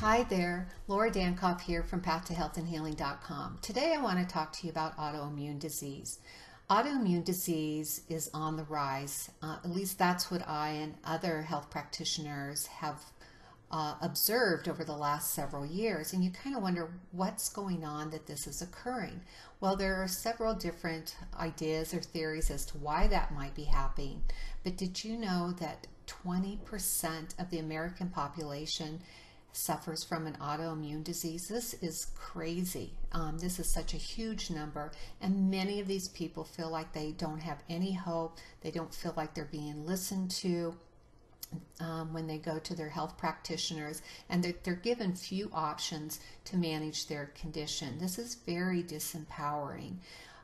Hi there, Laura Dankoff here from PathToHealthAndHealing.com. Today I want to talk to you about autoimmune disease. Autoimmune disease is on the rise. At least that's what I and other health practitioners have observed over the last several years. And you kind of wonder what's going on that this is occurring. Well, there are several different ideas or theories as to why that might be happening. But did you know that 20% of the American population suffers from an autoimmune disease? This is crazy. This is such a huge number, and many of these people feel like they don't have any hope. They don't feel like they're being listened to when they go to their health practitioners, and they're given few options to manage their condition. This is very disempowering.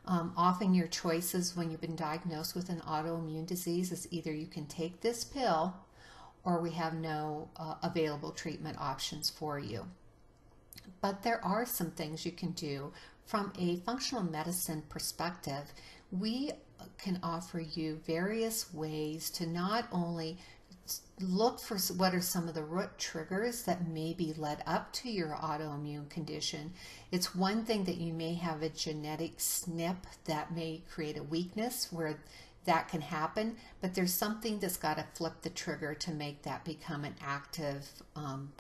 Often your choices when you've been diagnosed with an autoimmune disease is either you can take this pill or we have no available treatment options for you. But there are some things you can do from a functional medicine perspective. We can offer you various ways to not only look for what are some of the root triggers that maybe led up to your autoimmune condition. It's one thing that you may have a genetic SNP that may create a weakness where that can happen, but there's something that's got to flip the trigger to make that become an active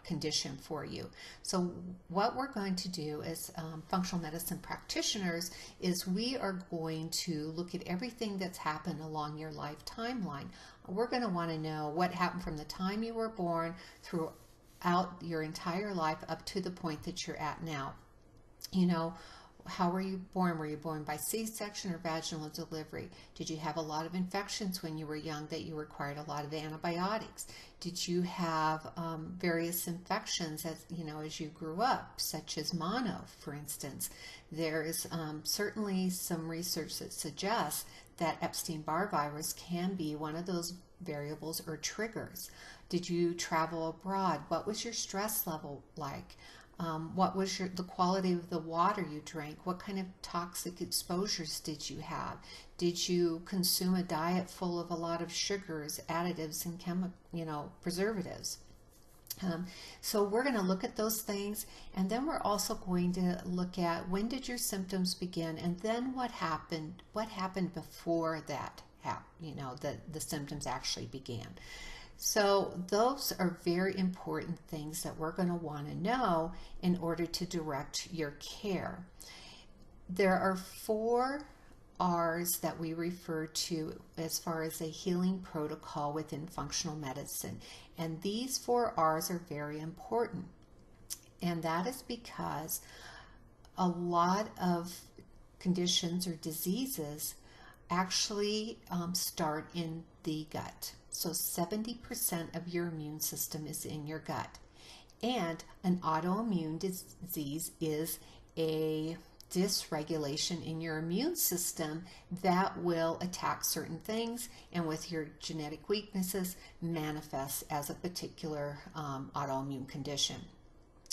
condition for you. So what we're going to do as functional medicine practitioners is we are going to look at everything that's happened along your life timeline. We're going to want to know what happened from the time you were born throughout your entire life up to the point that you're at now. You know, how were you born? Were you born by C-section or vaginal delivery? Did you have a lot of infections when you were young that you required a lot of antibiotics? Did you have various infections as you grew up, such as mono, for instance? There is certainly some research that suggests that Epstein-Barr virus can be one of those variables or triggers. Did you travel abroad? What was your stress level like? What was the quality of the water you drank? What kind of toxic exposures did you have? Did you consume a diet full of a lot of sugars, additives, and preservatives? So we're going to look at those things, and then we're also going to look at when did your symptoms begin, and then what happened before that the symptoms actually began. So those are very important things that we're going to want to know in order to direct your care. There are 4 R's that we refer to as far as a healing protocol within functional medicine. And these 4 R's are very important. And that is because a lot of conditions or diseases actually start in the gut. So 70% of your immune system is in your gut. And an autoimmune disease is a dysregulation in your immune system that will attack certain things, and with your genetic weaknesses manifests as a particular autoimmune condition.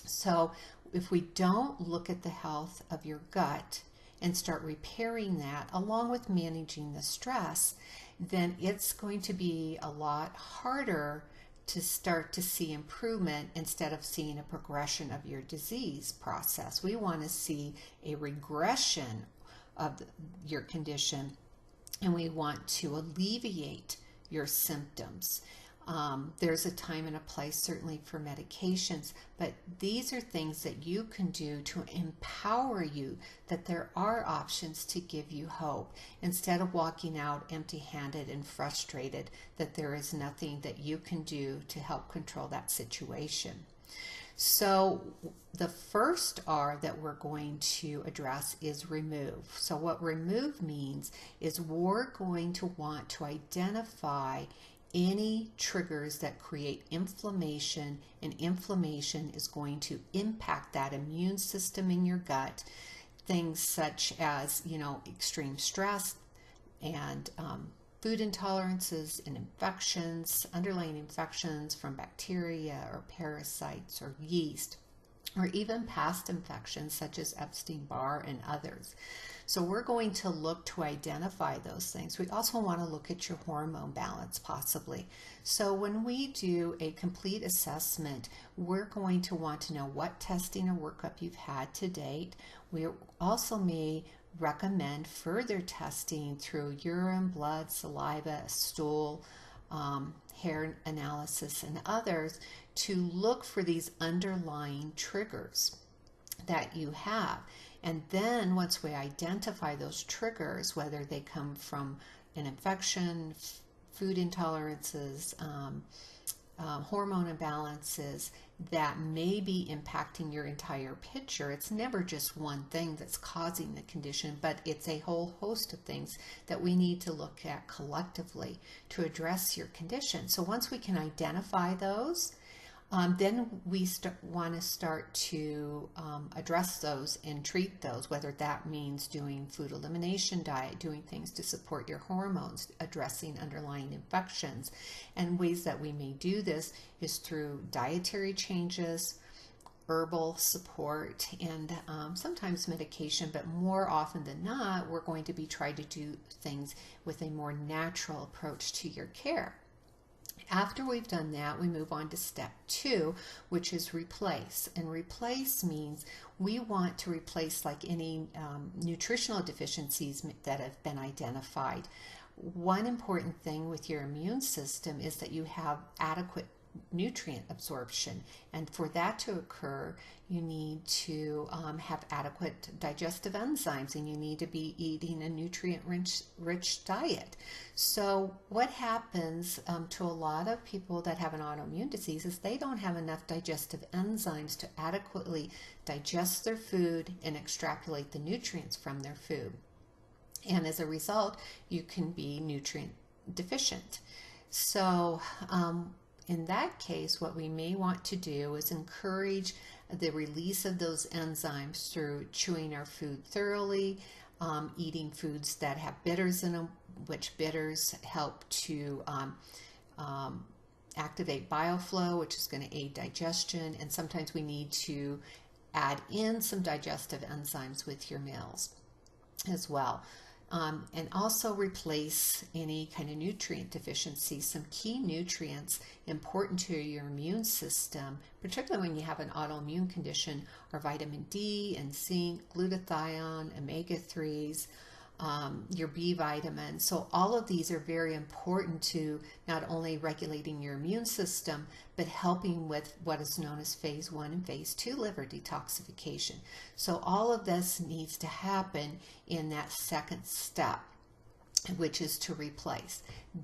So if we don't look at the health of your gut and start repairing that along with managing the stress, then it's going to be a lot harder to start to see improvement instead of seeing a progression of your disease process. We want to see a regression of your condition, and we want to alleviate your symptoms. There's a time and a place certainly for medications, but these are things that you can do to empower you, that there are options to give you hope instead of walking out empty-handed and frustrated that there is nothing that you can do to help control that situation. So the first R that we're going to address is remove. So what remove means is we're going to want to identify any triggers that create inflammation, and inflammation is going to impact that immune system in your gut. Things such as, extreme stress and food intolerances and infections, underlying infections from bacteria or parasites or yeast. or even past infections such as Epstein-Barr and others. So we're going to look to identify those things. We also want to look at your hormone balance possibly. So when we do a complete assessment, we're going to want to know what testing or workup you've had to date. We also may recommend further testing through urine, blood, saliva, stool, hair analysis, and others to look for these underlying triggers that you have. And then once we identify those triggers, whether they come from an infection, food intolerances, hormone imbalances that may be impacting your entire picture. It's never just one thing that's causing the condition, but it's a whole host of things that we need to look at collectively to address your condition. So once we can identify those, then we want to start to address those and treat those, whether that means doing food elimination diet, doing things to support your hormones, addressing underlying infections. And ways that we may do this is through dietary changes, herbal support, and sometimes medication, but more often than not, we're going to be trying to do things with a more natural approach to your care. After we've done that, we move on to step 2, which is replace. And replace means we want to replace like any nutritional deficiencies that have been identified. One important thing with your immune system is that you have adequate nutrient absorption, and for that to occur you need to have adequate digestive enzymes, and you need to be eating a nutrient rich diet. So what happens to a lot of people that have an autoimmune disease is they don't have enough digestive enzymes to adequately digest their food and extrapolate the nutrients from their food, and as a result you can be nutrient deficient. So in that case, what we may want to do is encourage the release of those enzymes through chewing our food thoroughly, eating foods that have bitters in them, which bitters help to activate bioflow, which is going to aid digestion, and sometimes we need to add in some digestive enzymes with your meals as well. And also replace any kind of nutrient deficiency. Some key nutrients important to your immune system, particularly when you have an autoimmune condition, are vitamin D and zinc, glutathione, omega-3s, your B vitamins. So all of these are very important to not only regulating your immune system, but helping with what is known as phase 1 and phase 2 liver detoxification. So all of this needs to happen in that second step, which is to replace.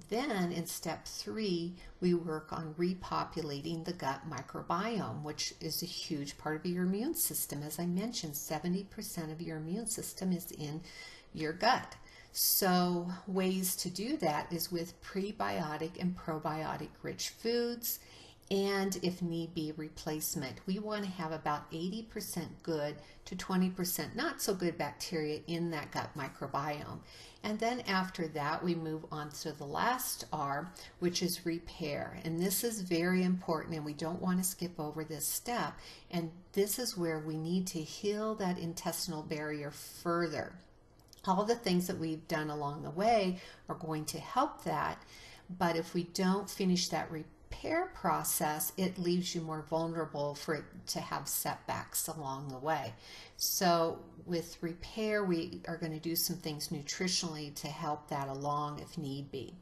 Then in step 3, we work on repopulating the gut microbiome, which is a huge part of your immune system. As I mentioned, 70% of your immune system is in your gut. So ways to do that is with prebiotic and probiotic rich foods, and if need be, replacement. We want to have about 80% good to 20% not so good bacteria in that gut microbiome. And then after that, we move on to the last R, which is repair. And this is very important, and we don't want to skip over this step. And this is where we need to heal that intestinal barrier further. All the things that we've done along the way are going to help that, but if we don't finish that repair process, it leaves you more vulnerable for it to have setbacks along the way. So with repair, we are going to do some things nutritionally to help that along if need be.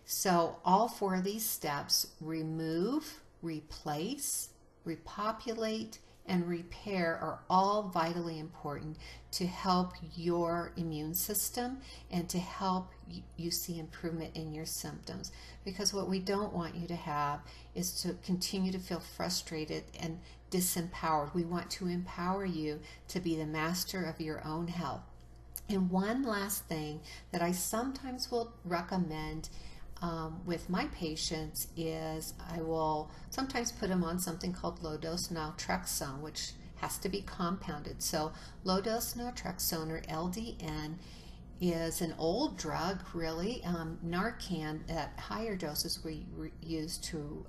So all 4 of these steps, remove, replace, repopulate, and repair, are all vitally important to help your immune system and to help you see improvement in your symptoms. Because what we don't want you to have is to continue to feel frustrated and disempowered. We want to empower you to be the master of your own health. And one last thing that I sometimes will recommend with my patients is I will sometimes put them on something called low-dose naltrexone, which has to be compounded. So low-dose naltrexone, or LDN, is an old drug, really. Narcan at higher doses we use to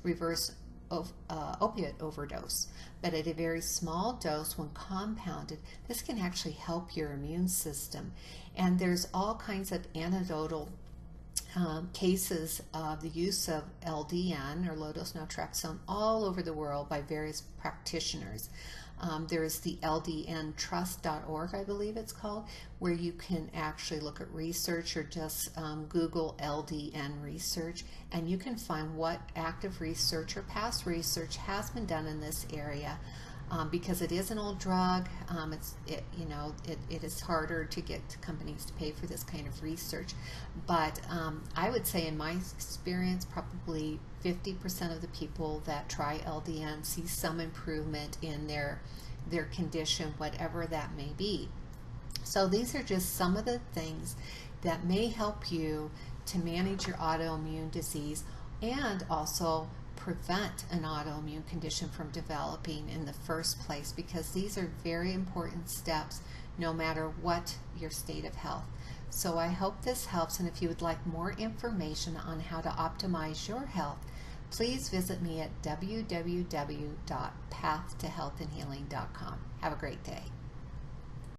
reverse opiate overdose. But at a very small dose, when compounded, this can actually help your immune system. And there's all kinds of anecdotal cases of the use of LDN, or low-dose naltrexone, all over the world by various practitioners. There's the ldntrust.org, I believe it's called, where you can actually look at research, or just Google LDN research, and you can find what active research or past research has been done in this area. Because it is an old drug, it is harder to get companies to pay for this kind of research. But I would say, in my experience, probably 50% of the people that try LDN see some improvement in their condition, whatever that may be. So these are just some of the things that may help you to manage your autoimmune disease, and also prevent an autoimmune condition from developing in the first place, because these are very important steps no matter what your state of health. So I hope this helps, and if you would like more information on how to optimize your health, please visit me at www.pathtohealthandhealing.com. Have a great day.